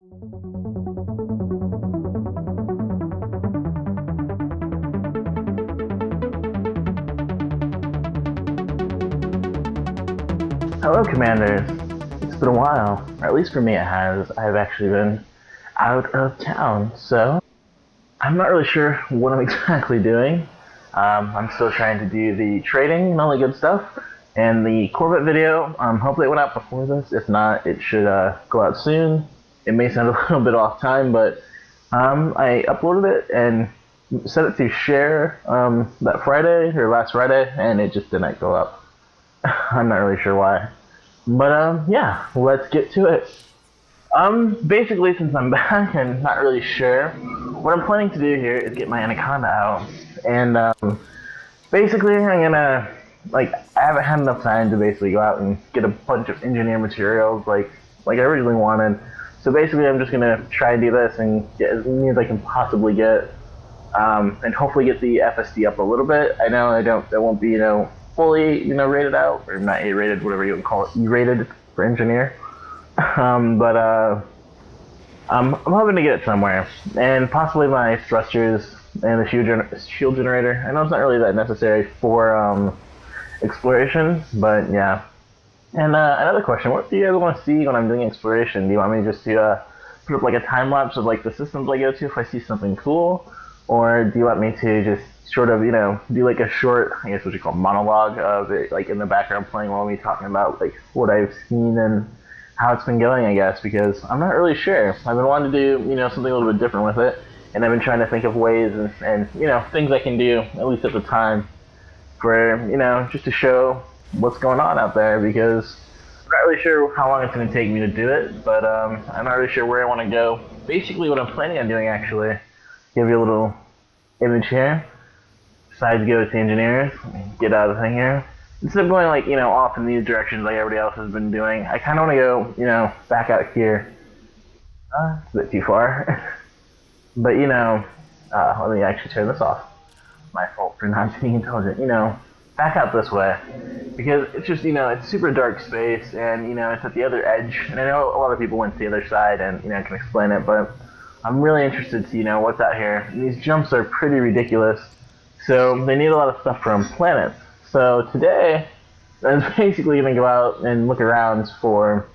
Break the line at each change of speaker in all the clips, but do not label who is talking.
Hello, Commanders. It's been a while, or at least for me it has. I've actually been out of town, so I'm not really sure what I'm exactly doing. I'm still trying to do the trading and all the good stuff, and the Corvette video, hopefully it went out before this. If not, it should go out soon. It may sound a little bit off time, but I uploaded it and set it to share that Friday, or last Friday, and it just didn't go up. I'm not really sure why. But yeah, let's get to it. Basically, since I'm back and not really sure, what I'm planning to do here is get my Anaconda out, and basically I'm gonna I haven't had enough time to basically go out and get a bunch of engineer materials like I originally wanted. So basically, I'm just gonna try and do this and get as many as I can possibly get, and hopefully get the FSD up a little bit. I know it won't be fully rated out, or not A rated, whatever you would call it, E rated for engineer. But I'm hoping to get it somewhere, and possibly my thrusters and the shield generator. I know it's not really that necessary for exploration, but yeah. And another question: what do you guys want to see when I'm doing exploration? Do you want me just to put up like a time lapse of like the systems I go to if I see something cool, or do you want me to just sort of do like a short, I guess what you call monologue of it, like in the background playing while me talking about like what I've seen and how it's been going, I guess, because I'm not really sure. I've been wanting to do something a little bit different with it, and I've been trying to think of ways and things I can do at least at the time for just to show what's going on out there, because I'm not really sure how long it's going to take me to do it, but I'm not really sure where I want to go. Basically, what I'm planning on doing, actually, give you a little image here. Decide to go to engineers, get out of the thing here. Instead of going off in these directions like everybody else has been doing, I kind of want to go back out here. It's a bit too far, but let me actually turn this off. My fault for not being intelligent. Back out this way, because it's just it's super dark space, and it's at the other edge. And I know a lot of people went to the other side and can explain it, but I'm really interested to what's out here. And these jumps are pretty ridiculous. So they need a lot of stuff from planets. So today, I was basically going to go out and look around for,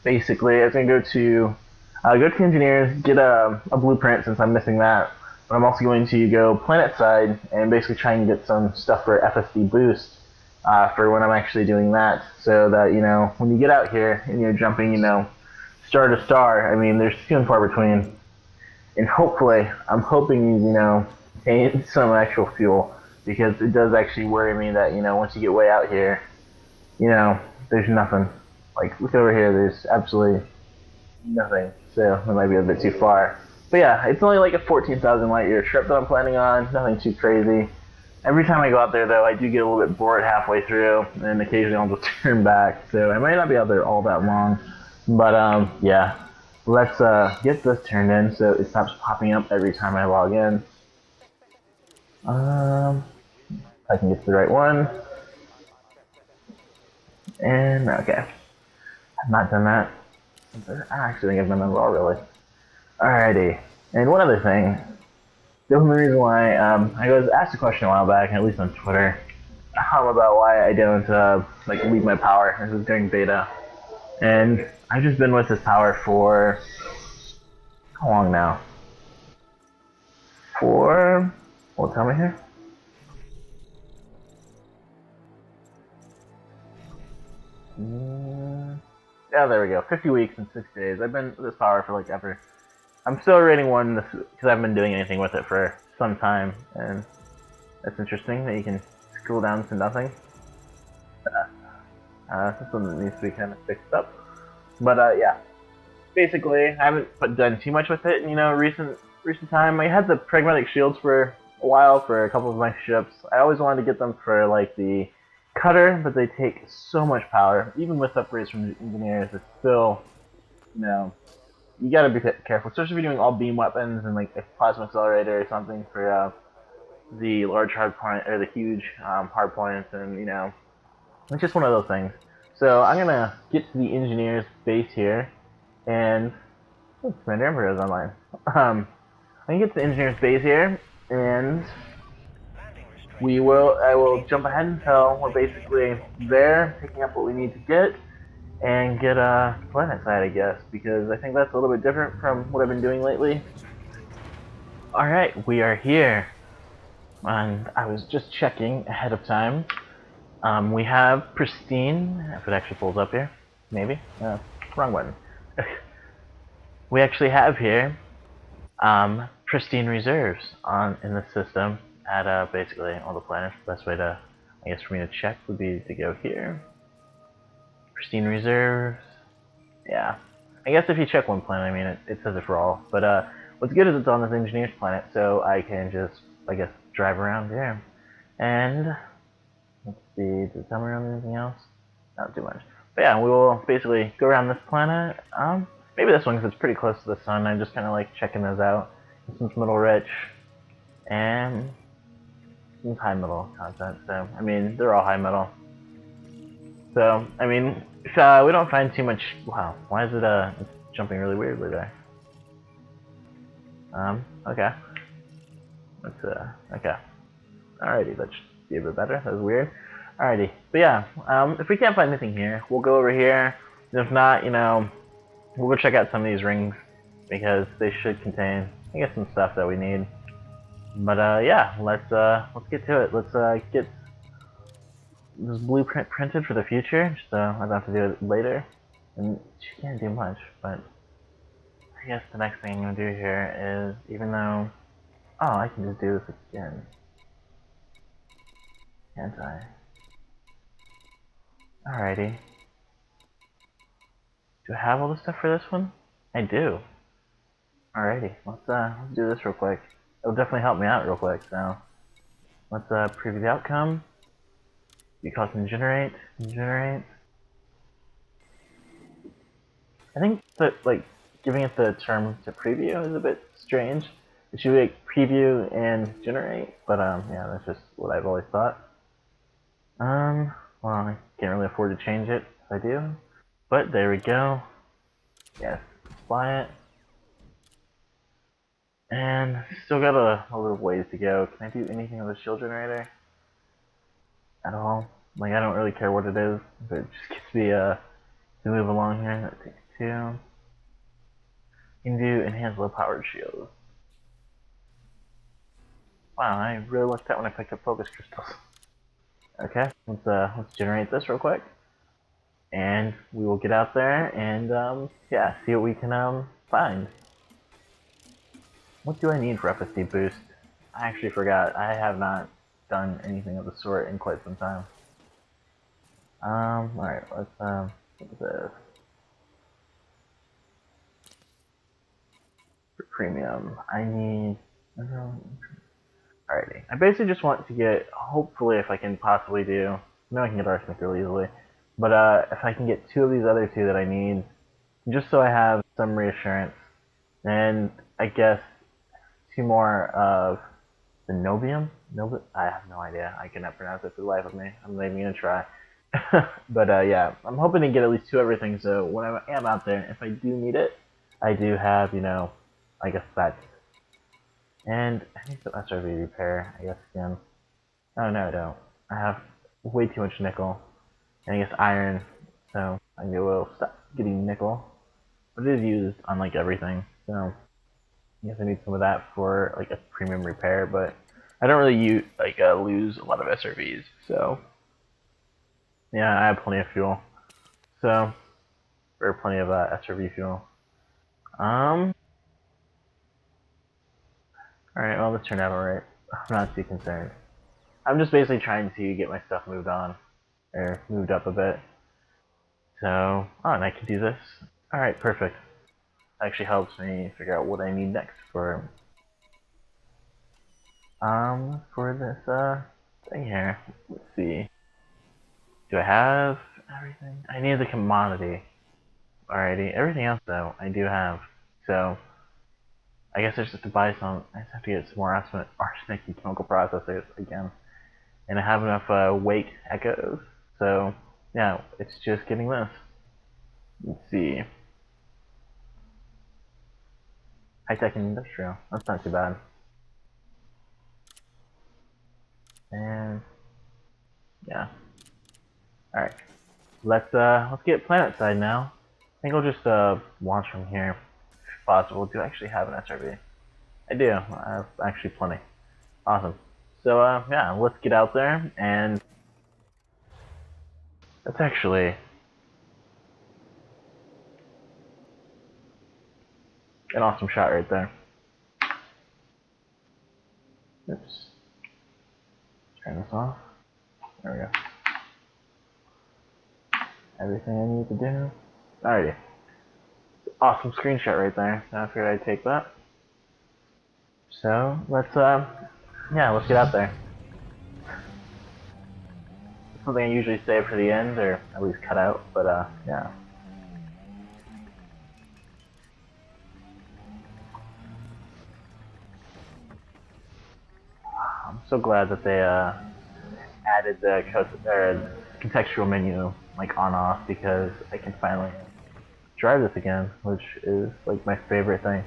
basically, I was going to go to engineers, get a blueprint since I'm missing that. But I'm also going to go planet side and basically try and get some stuff for FSD boost for when I'm actually doing that. So that, when you get out here and you're jumping, star to star, I mean, there's few and far between. And hopefully, I'm hoping these, contain some actual fuel, because it does actually worry me that once you get way out here, there's nothing. Like, look over here, there's absolutely nothing. So it might be a bit too far. But yeah, it's only like a 14,000 light year trip that I'm planning on. Nothing too crazy. Every time I go out there, though, I do get a little bit bored halfway through, and occasionally I'll just turn back. So I might not be out there all that long. But yeah, let's get this turned in so it stops popping up every time I log in. I can get to the right one. And okay, I've not done that. I actually think I've done that well, really. Alrighty. And one other thing, the only reason why I was asked a question a while back, at least on Twitter, about why I don't leave my power. This is during beta, and I've just been with this power for how long now? Tell me here. Yeah, there we go. 50 weeks and 6 days. I've been with this power for ever. I'm still rating 1 because I haven't been doing anything with it for some time, and that's interesting that you can scroll down to nothing. This one needs to be kind of fixed up. But yeah, basically, I haven't done too much with it in recent time. I had the pragmatic shields for a while for a couple of my ships. I always wanted to get them for the cutter, but they take so much power. Even with upgrades from the engineers, it's still, you gotta be careful, especially if you're doing all beam weapons and a plasma accelerator or something for the large hard point or the huge hard points, and it's just one of those things. So I'm gonna get to the engineer's base here, and Commander Emperor is online. I can get to the engineer's base here, and I will jump ahead until we're basically there, picking up what we need to get, and get a planet side, I guess, because I think that's a little bit different from what I've been doing lately. Alright, we are here, and I was just checking ahead of time. We have pristine, if it actually pulls up here, maybe, wrong button. We actually have here pristine reserves in the system at basically all the planets. The best way to, I guess, for me to check would be to go here. Pristine reserves. Yeah. I guess if you check one planet, I mean, it says it for all. But what's good is it's on this engineer's planet, so I can just, I guess, drive around there. And let's see, does it tell me around anything else? Not too much. But yeah, we will basically go around this planet. Maybe this one because it's pretty close to the sun. I'm just kind of like checking those out. This one's middle rich, and some high middle content. So I mean, they're all high middle. So I mean, if we don't find too much. Wow, why is it it's jumping really weirdly there? Okay. Let's okay. Alrighty, that should be a bit better. That was weird. Alrighty, but yeah, if we can't find anything here, we'll go over here. And if not, you know, we'll go check out some of these rings because they should contain, I guess, some stuff that we need. But yeah, let's get to it. Let's get this blueprint printed for the future, so I don't have to do it later. And she can't do much, but I guess the next thing I'm gonna do here is, even though, oh, I can just do this again, can't I? Alrighty. Do I have all the stuff for this one? I do. Alrighty, let's do this real quick. It'll definitely help me out real quick, so let's preview the outcome. You call it generate. I think that like giving it the term to preview is a bit strange. It should be like preview and generate, but yeah, that's just what I've always thought. Well, I can't really afford to change it if I do. But there we go. Yes, apply it. And still got a little ways to go. Can I do anything with the shield generator? At all? Like, I don't really care what it is, but it just gets me to move along here. That takes 2. You can do enhanced low powered shields. Wow, I really lucked out when I picked up focus crystals. Okay, let's generate this real quick. And we will get out there and yeah, see what we can find. What do I need for FSD boost? I actually forgot. I have not done anything of the sort in quite some time. Alright, let's look at this. For premium, I need... Alrighty. I basically just want to get, hopefully if I can possibly do, no, I can get arsenic really easily, but if I can get 2 of these other 2 that I need, just so I have some reassurance, and I guess 2 more of the Novium? I have no idea. I cannot pronounce it for the life of me. I'm not even going to try. But yeah, I'm hoping to get at least 2 everything, so when I am out there, if I do need it, I do have, you know, I guess that. And I need some SRV repair, I guess, again. Oh, no, I don't. I have way too much nickel. And I guess iron, so I will stop getting nickel. But it is used on, like, everything, so I guess I need some of that for, like, a premium repair, but I don't really lose a lot of SRVs, so yeah, I have plenty of fuel. So, or plenty of SRV fuel. Alright, well, this turned out alright. I'm not too concerned. I'm just basically trying to get my stuff moved on, or moved up a bit. So, oh, and I can do this. Alright, perfect. Actually helps me figure out what I need next for this thing here. Let's see. Do I have everything? I need the commodity. Alrighty, everything else though I do have. So I guess I just have to buy some. I just have to get some more arsenic and chemical processors again. And I have enough wake echoes. So yeah, it's just getting this. Let's see. high-tech and industrial. That's not too bad. And yeah. All right. Let's get planet side now. I think I'll just launch from here if possible. Do I actually have an SRV? I do. I have actually plenty. Awesome. So yeah, let's get out there, and that's actually an awesome shot right there. Oops. Turn this off. There we go. Everything I need to do. Alrighty. Awesome screenshot right there. I figured I'd take that. So let's yeah, let's get out there. It's something I usually save for the end, or at least cut out, but yeah. I'm so glad that they added the contextual menu like on off, because I can finally drive this again, which is like my favorite thing.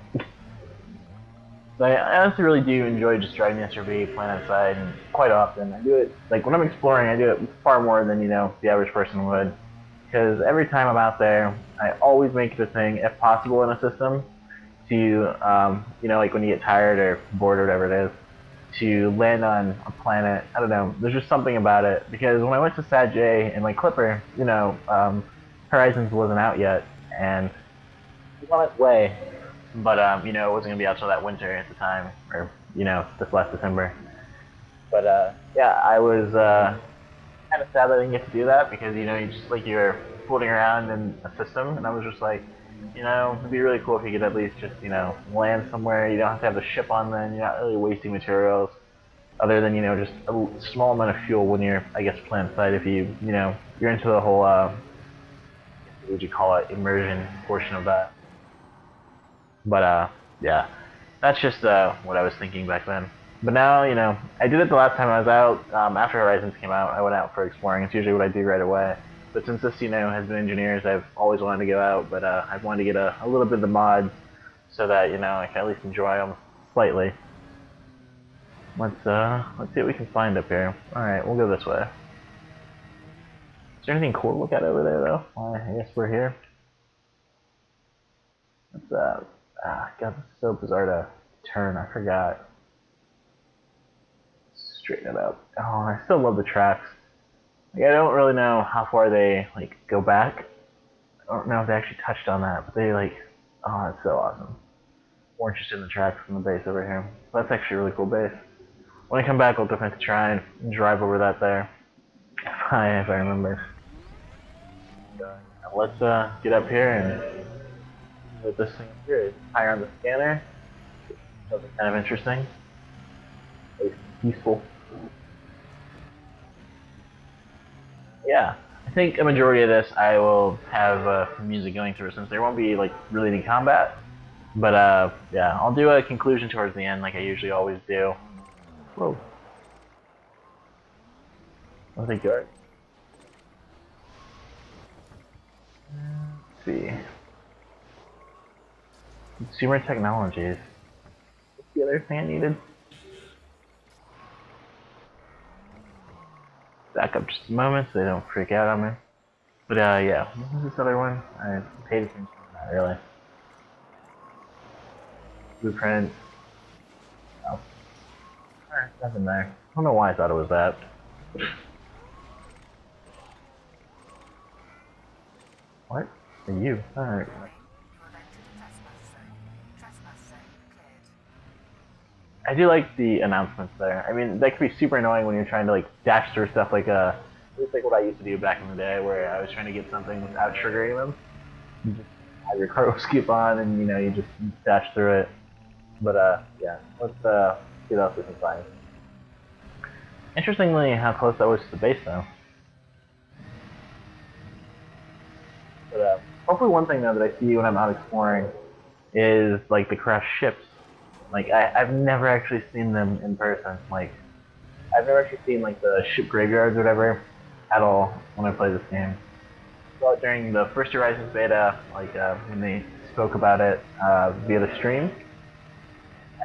So I honestly really do enjoy just driving the SRV, playing outside, and quite often I do it like when I'm exploring. I do it far more than the average person would, because every time I'm out there, I always make it a thing, if possible, in a system to like when you get tired or bored or whatever it is, to land on a planet. I don't know. There's just something about it, because when I went to Sat J in my Clipper, Horizons wasn't out yet, and it was on its way, but it wasn't gonna be out till that winter at the time, or this last December. But yeah, I was kind of sad that I didn't get to do that, because you just like you're floating around in a system, and I was just like, it'd be really cool if you could at least just land somewhere. You don't have to have the ship on, then you're not really wasting materials, other than just a small amount of fuel when you're, I guess, plant side. If you're into the whole what would you call it, immersion portion of that. But yeah, that's just what I was thinking back then. But now, I did it the last time I was out. After Horizons came out, I went out for exploring. It's usually what I do right away. But since this, has been engineers, I've always wanted to go out. But I've wanted to get a little bit of the mods, so that I can at least enjoy them slightly. Let's see what we can find up here. All right, we'll go this way. Is there anything cool to look at over there, though? I guess we're here. What's that? God, it's so bizarre to turn. I forgot. Straighten it up. Oh, I still love the tracks. Like, I don't really know how far they go back. I don't know if they actually touched on that, but they oh, it's so awesome. More interested in the tracks than the bass over here. That's actually a really cool bass. When I come back, I'll definitely try and drive over that there, if I remember. Let's get up here and with this thing here. It's higher on the scanner. Something kind of interesting. At least useful. Yeah, I think a majority of this I will have music going through, since there won't be really any combat. But yeah, I'll do a conclusion towards the end, like I usually always do. Whoa. I think you're right. Let's see. Consumer technologies. What's the other thing I needed? Back up just a moment so they don't freak out on me. But yeah, what was this other one? I paid attention to that, really. Blueprint. Oh. Alright, nothing there. I don't know why I thought it was that. What? Are you? Alright. I do like the announcements there. I mean, that could be super annoying when you're trying to dash through stuff it's like what I used to do back in the day, where I was trying to get something without triggering them. You just have your cargo skip on, and you just dash through it. But yeah, let's see what else we can find. Interestingly, how close that was to the base, though. But hopefully, one thing though that I see when I'm out exploring is the crashed ships. I've never actually seen them in person. I've never actually seen the ship graveyards or whatever at all when I play this game. So during the first Horizons beta, when they spoke about it via the stream,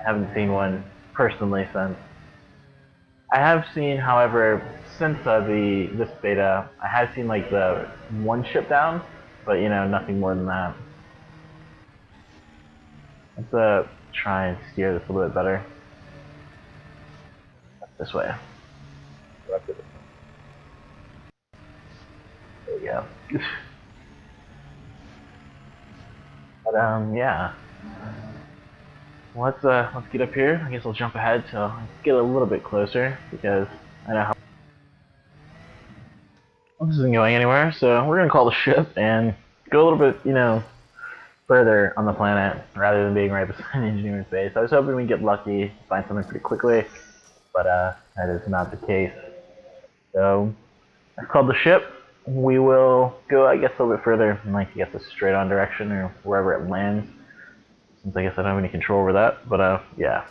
I haven't seen one personally since. I have seen, however, since this beta, I have seen like the one ship down, but you know, nothing more than that. Let's try and steer this a little bit better. This way. There we go. But yeah. Let's get up here. I guess I'll jump ahead to get a little bit closer because I know how this isn't going anywhere. So we're gonna call the ship and go a little bit, you know, further on the planet rather than being right beside the engineering base. I was hoping we'd get lucky, find something pretty quickly, but that is not the case. So I've called the ship. We will go, I guess, a little bit further in like I guess a straight on direction or wherever it lands. Since I guess I don't have any control over that, but yeah.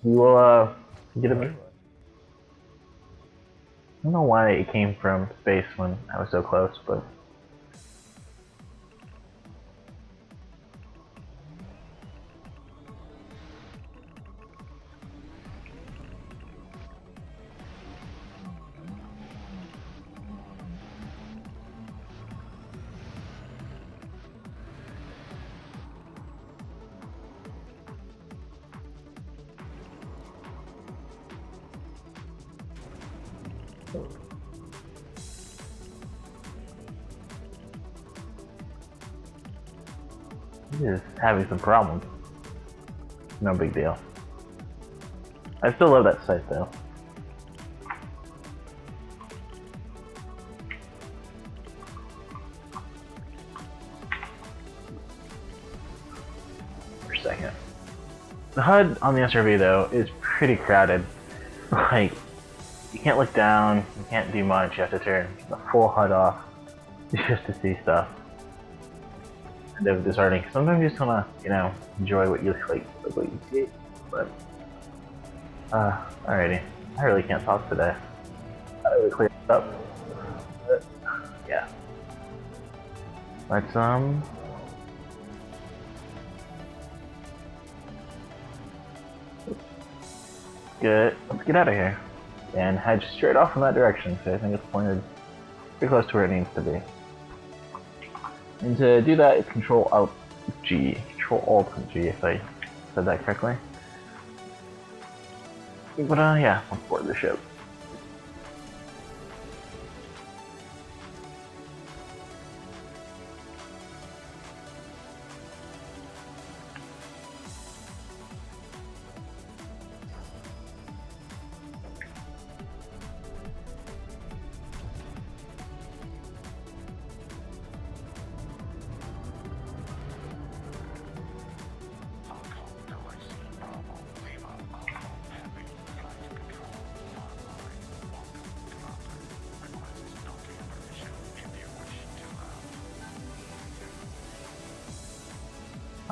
We will get him in. I don't know why it came from space when I was so close, but he is having some problems. No big deal. I still love that site though. For a second. The HUD on the SRV though is pretty crowded. Like, you can't look down, you can't do much, you have to turn the full HUD off just to see stuff. Kind of disheartening. Sometimes you just wanna, you know, enjoy what you like what you see. But alrighty. I really can't talk today. I really cleared it up. But yeah. Let's let's get out of here and head straight off in that direction. So I think it's pointed pretty close to where it needs to be. And to do that, it's Control Alt G, Control Alt G, if I said that correctly. But yeah, let's board the ship.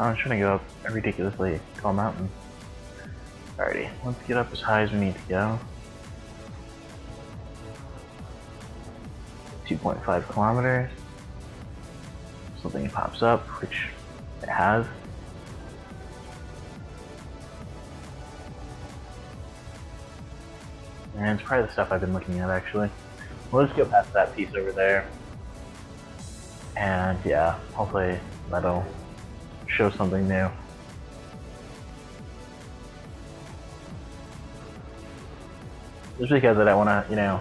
I'm trying to go up a ridiculously tall mountain. Alrighty, let's get up as high as we need to go. 2.5 kilometers. Something pops up, which it has. And it's probably the stuff I've been looking at actually. We'll just go past that piece over there. And yeah, hopefully that'll show something new. Just because I don't want to, you know,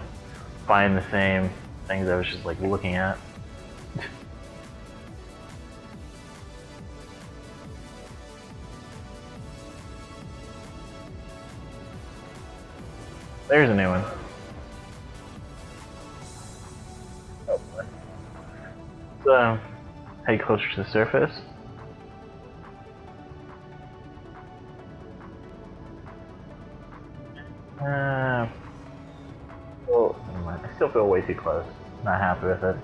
find the same things I was just like looking at. There's a new one. Oh boy. So, head closer to the surface. Well, never mind. I still feel way too close. Not happy with it.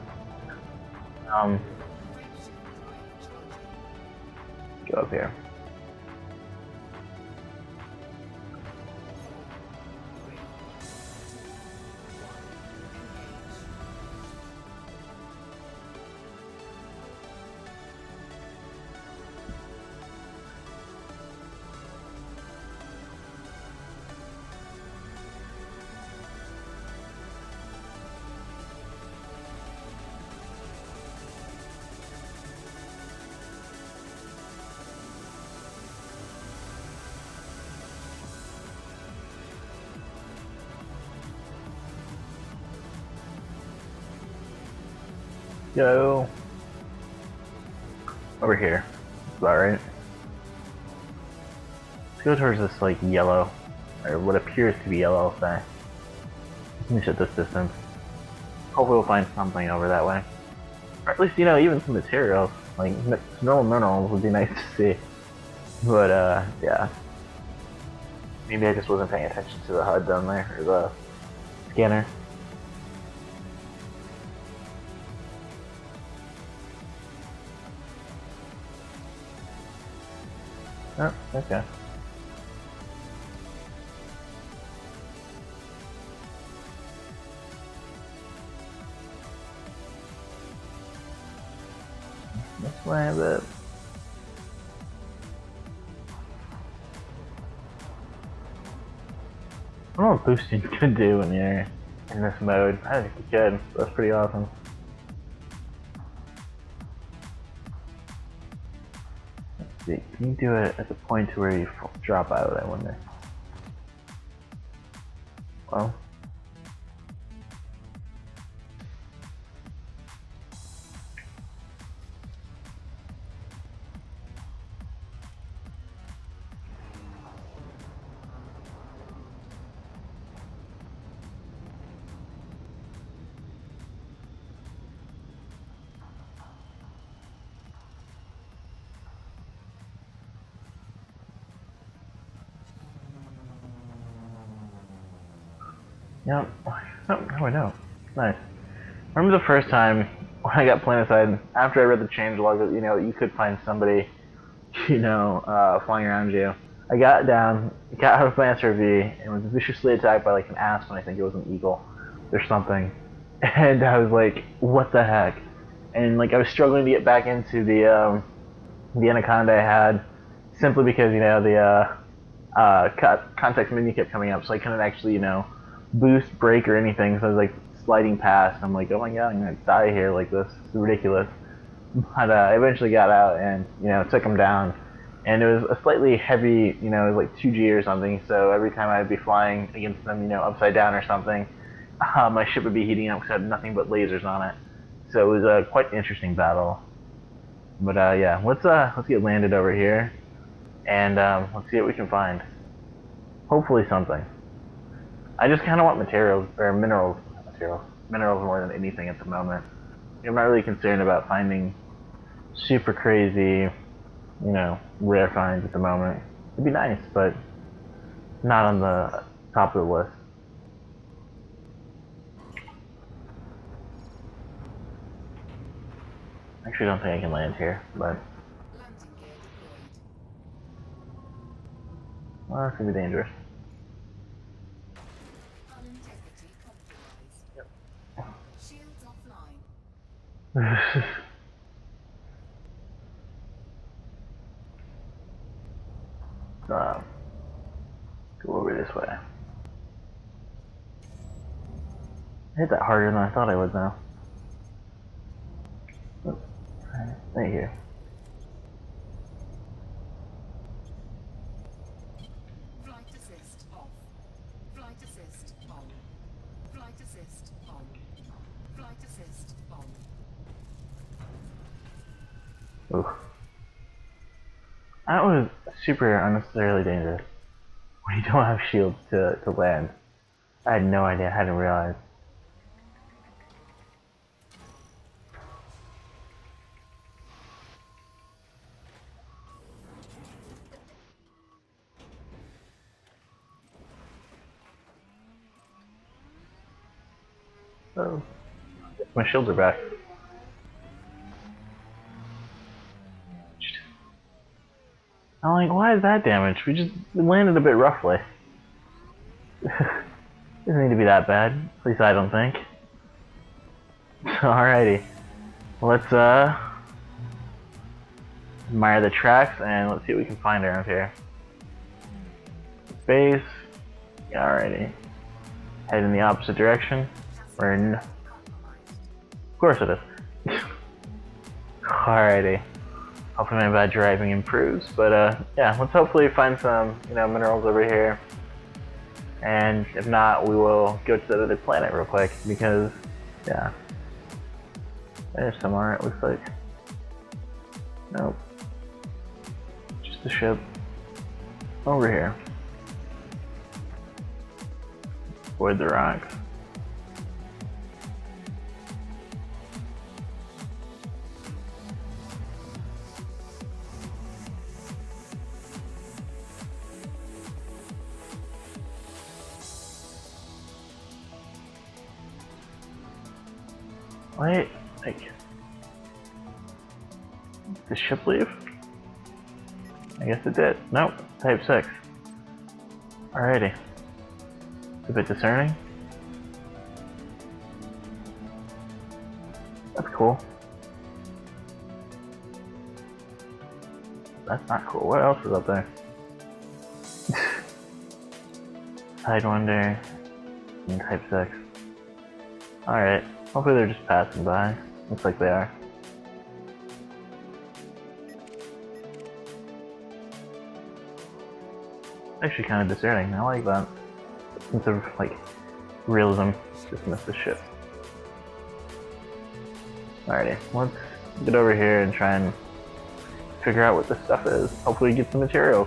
Go up here. go. Over here. That's about right. Let's go towards this like yellow, or what appears to be yellow, I'll say. At least at this distance. Hopefully we'll find something over that way. Or at least, you know, even some materials. Like, normal minerals would be nice to see. But, yeah. Maybe I just wasn't paying attention to the HUD down there, or the scanner. Oh, okay. This way a bit. I don't know what boosting could do when you're in this mode. I think you could. That's pretty awesome. Let's see. Can you do it at the point to where you drop out, I wonder? Well. Yep. Oh, no, I don't. Nice. I remember the first time when I got Planetside, after I read the changelog that, you know, you could find somebody, you know, flying around you. I got down, got out of my SRV, and was viciously attacked by like an aspen. I think it was an eagle or something. And I was like, what the heck? And like I was struggling to get back into the anaconda I had, simply because, you know, the context menu kept coming up, so I couldn't actually, you know, boost, brake, or anything. So I was like sliding past. I'm like, oh my god, I'm gonna die here like this. It's ridiculous. But I eventually got out and, you know, took him down. And it was a slightly heavy, you know, it was like 2G or something. So every time I'd be flying against them, you know, upside down or something, my ship would be heating up because I had nothing but lasers on it. So it was quite an interesting battle. But yeah, let's get landed over here, and let's see what we can find. Hopefully something. I just kind of want minerals more than anything at the moment. I'm not really concerned about finding super crazy, you know, rare finds at the moment. It'd be nice, but not on the top of the list. Actually, I don't think I can land here, but well, it's gonna be dangerous.
Shields offline.
Go over this way. I hit that harder than I thought I would now. Right here.
Flight assist off. Flight assist on. Flight assist on. Flight assist on.
Oof. That was super unnecessarily dangerous. When you don't have shields to land. I had no idea, I hadn't realized. Oh, my shields are back. I'm like, why is that damaged? We just landed a bit roughly. Doesn't need to be that bad. At least I don't think. Alrighty. Let's admire the tracks and let's see what we can find around here. Base. Alrighty. Head in the opposite direction. Of course it is. Alrighty. Hopefully my bad driving improves, but yeah, let's hopefully find some, you know, minerals over here. And if not, we will go to the other planet real quick, because, yeah. There's somewhere, it looks like. Nope. Just the ship. Over here. Avoid the rocks. Wait, like, did the ship leave? I guess it did. Nope, type 6. Alrighty. It's a bit discerning. That's cool. That's not cool. What else is up there? Sidewinder and type 6. Alright. Hopefully they're just passing by. Looks like they are. Actually kind of discerning. I like that. Sense of, like, realism. Just missed the ship. Alrighty. Let's get over here and try and figure out what this stuff is. Hopefully get some materials.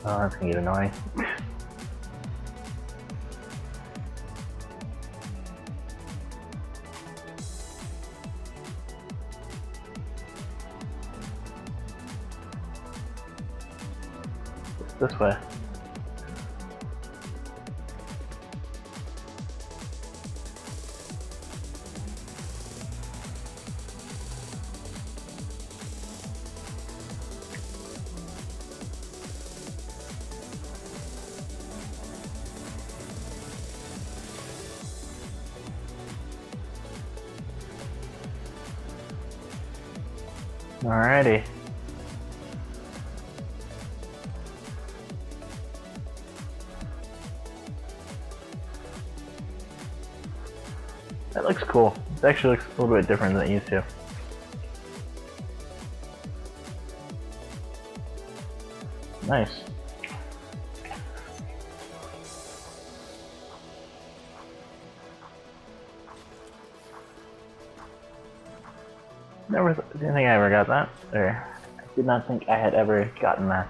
Oh, that's gonna get annoying. This way. Alrighty. That looks cool. It actually looks a little bit different than it used to. Nice. Didn't think I ever got that. Or, I did not think I had ever gotten that.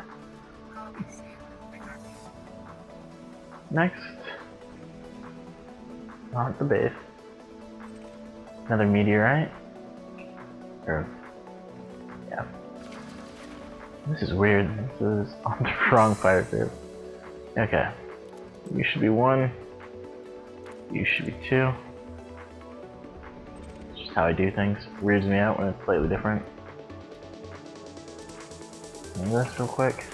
Next. On at the base. Another meteorite. Or, yeah. This is weird. This is on the wrong fire group. Okay. You should be 1. You should be 2. How I do things weirds me out when it's slightly different. Do this real quick.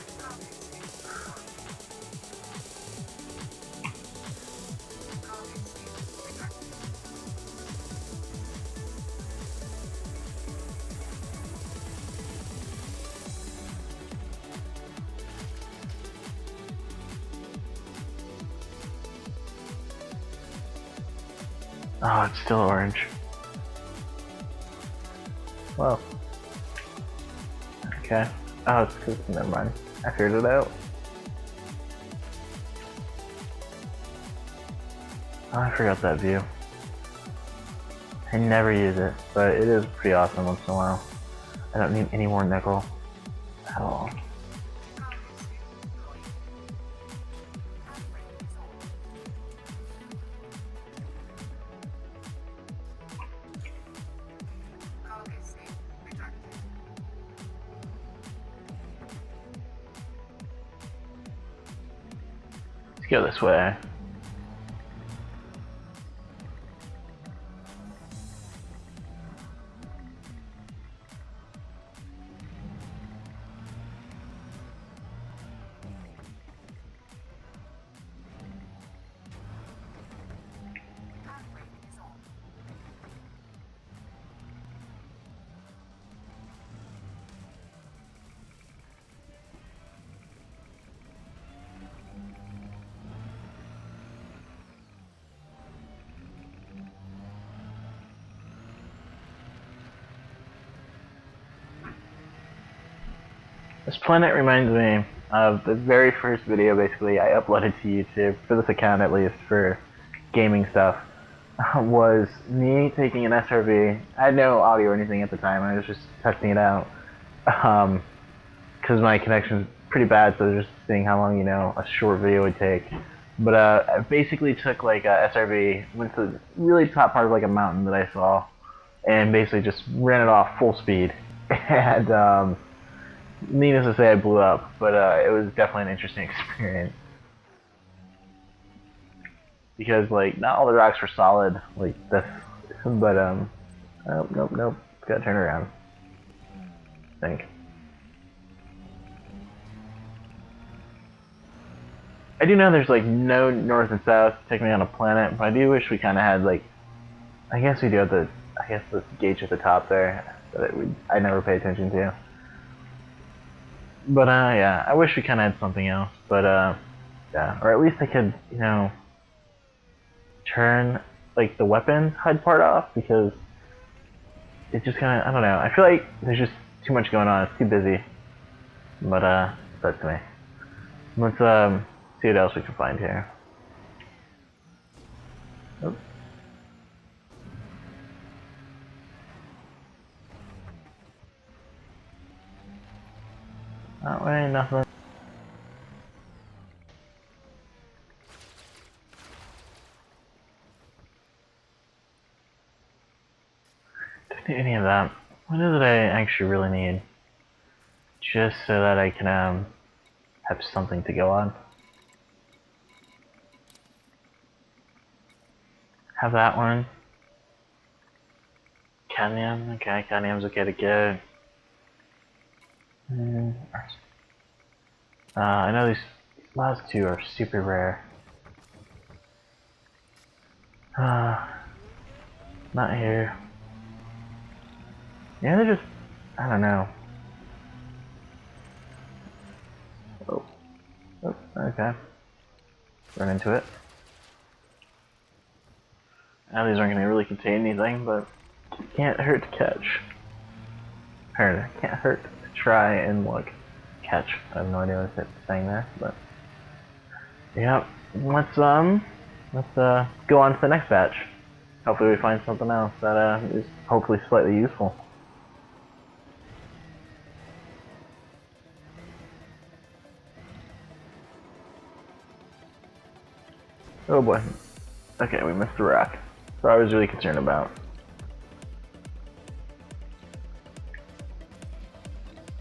Oh, it's still orange. Well, okay. Oh, it's because, never mind. I figured it out. Oh, I forgot that view. I never use it, but it is pretty awesome once in a while. I don't need any more nickel at all. Go this way. This planet reminds me of the very first video, basically, I uploaded to YouTube, for this account at least, for gaming stuff, was me taking an SRV. I had no audio or anything at the time, I was just testing it out. Because my connection's pretty bad, so just seeing how long, a short video would take. But I basically took like a SRV, went to the really top part of like a mountain that I saw, and basically just ran it off full speed. And needless to say, I blew up, but it was definitely an interesting experience. Because like not all the rocks were solid, like that's, but oh, nope, gotta turn around. I think. I do know there's like no north and south to take me on a planet, but I do wish we kind of had like, I guess we do have the gauge at the top there that I never pay attention to. But yeah, I wish we kind of had something else, but yeah, or at least I could, turn like the weapon HUD part off, because it just kind of, I don't know, I feel like there's just too much going on, it's too busy. But that's me. Let's see what else we can find here. Oops. That way, nothing. Don't need any of that. What is it I actually really need? Just so that I can have something to go on. Have that one. Cadmium, okay, cadmium's okay to get. I know these last two are super rare. Not here. Yeah, they're just, I don't know. Oh, okay. Run into it. Now these aren't going to really contain anything, but it can't hurt to catch. Or can't hurt to try and look. Catch. I have no idea what it's saying there, but yeah. Let's go on to the next batch. Hopefully we find something else that is hopefully slightly useful. Oh boy. Okay, we missed the rock. So I was really concerned about.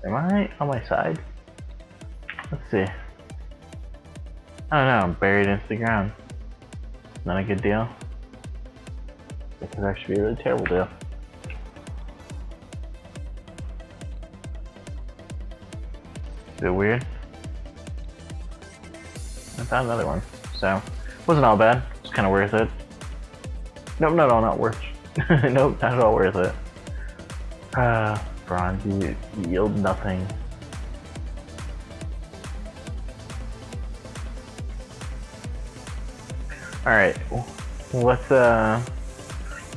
Am I on my side? Let's see. I don't know, I'm buried into the ground. Not a good deal. It could actually be a really terrible deal. Is it weird? I found another one, so wasn't all bad. It's kind of worth it. Nope, not all, not worth. Nope, not at all worth it. Bronze, you yield nothing. Alright, let's go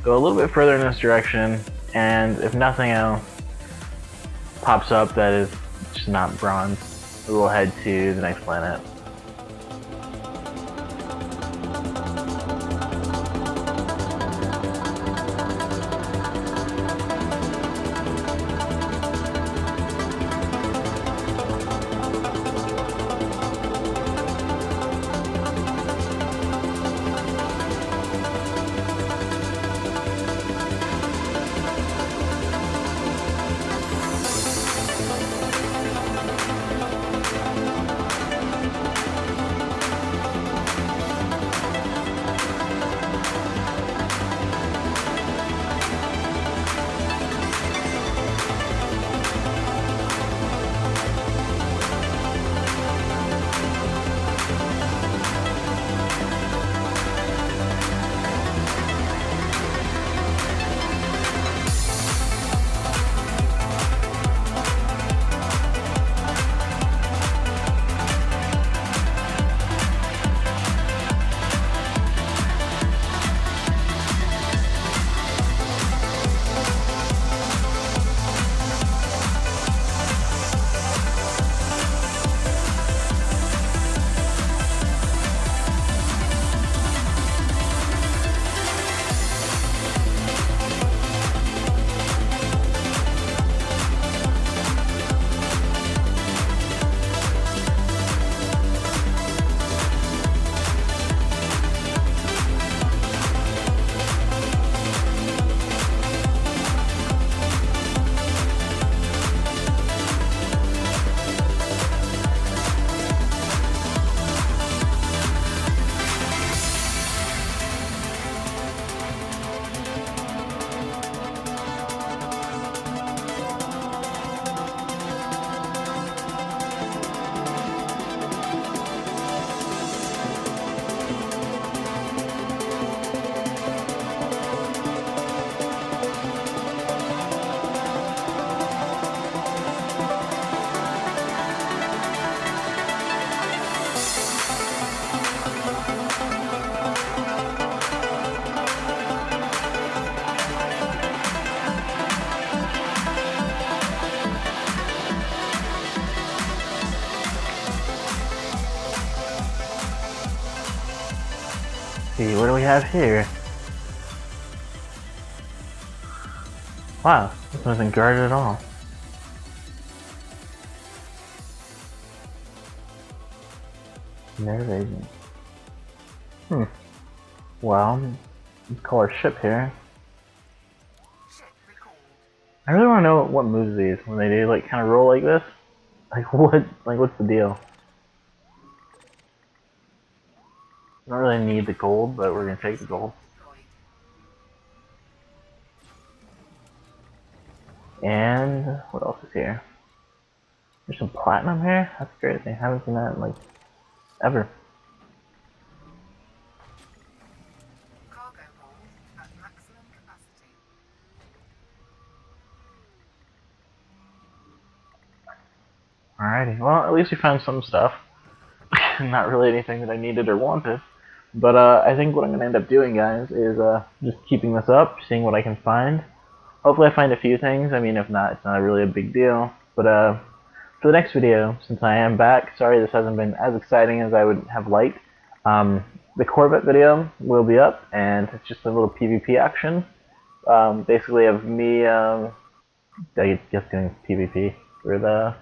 a little bit further in this direction, and if nothing else pops up that is just not bronze, we'll head to the next planet. see, what do we have here? Wow, this wasn't guarded at all. Nerve agent. Well, let's call our ship here.
Ship recalled.
I really want to know what moves these when they do like kind of roll like this. Like what's the deal? I don't really need the gold, but we're gonna take the gold.
Destroyed.
And what else is here? There's some platinum here. That's great. I haven't seen that in like ever.
Cargo hold at maximum capacity.
Alrighty. Well, at least we found some stuff. Not really anything that I needed or wanted. But I think what I'm gonna end up doing, guys, is just keeping this up, seeing what I can find. Hopefully I find a few things. I mean, if not, it's not really a big deal. But for the next video, since I am back, sorry this hasn't been as exciting as I would have liked. The Corvette video will be up, and it's just a little PvP action. Basically of me, I guess doing PvP. There's the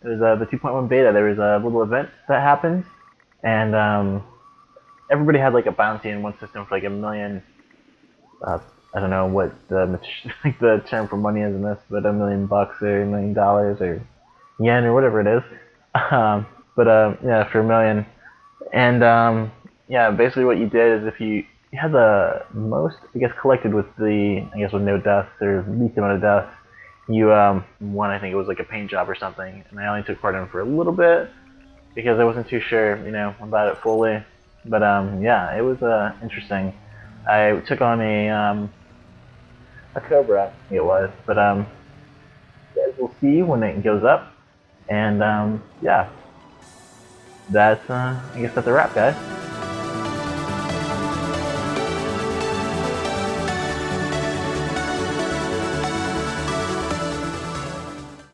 2.1 beta, there was a little event that happened, and everybody had like a bounty in one system for like 1 million. I don't know what the like the term for money is in this, but $1 million or $1 million or yen or whatever it is. Yeah, for 1 million. And yeah, basically what you did is if you had the most, I guess, collected with the, I guess with no deaths or least amount of deaths, you won. I think it was like a paint job or something. And I only took part in for a little bit because I wasn't too sure, you know, about it fully. But yeah, it was interesting. I took on a Cobra, I think it was, but you guys will see when it goes up, and yeah, that's I guess that's a wrap, guys.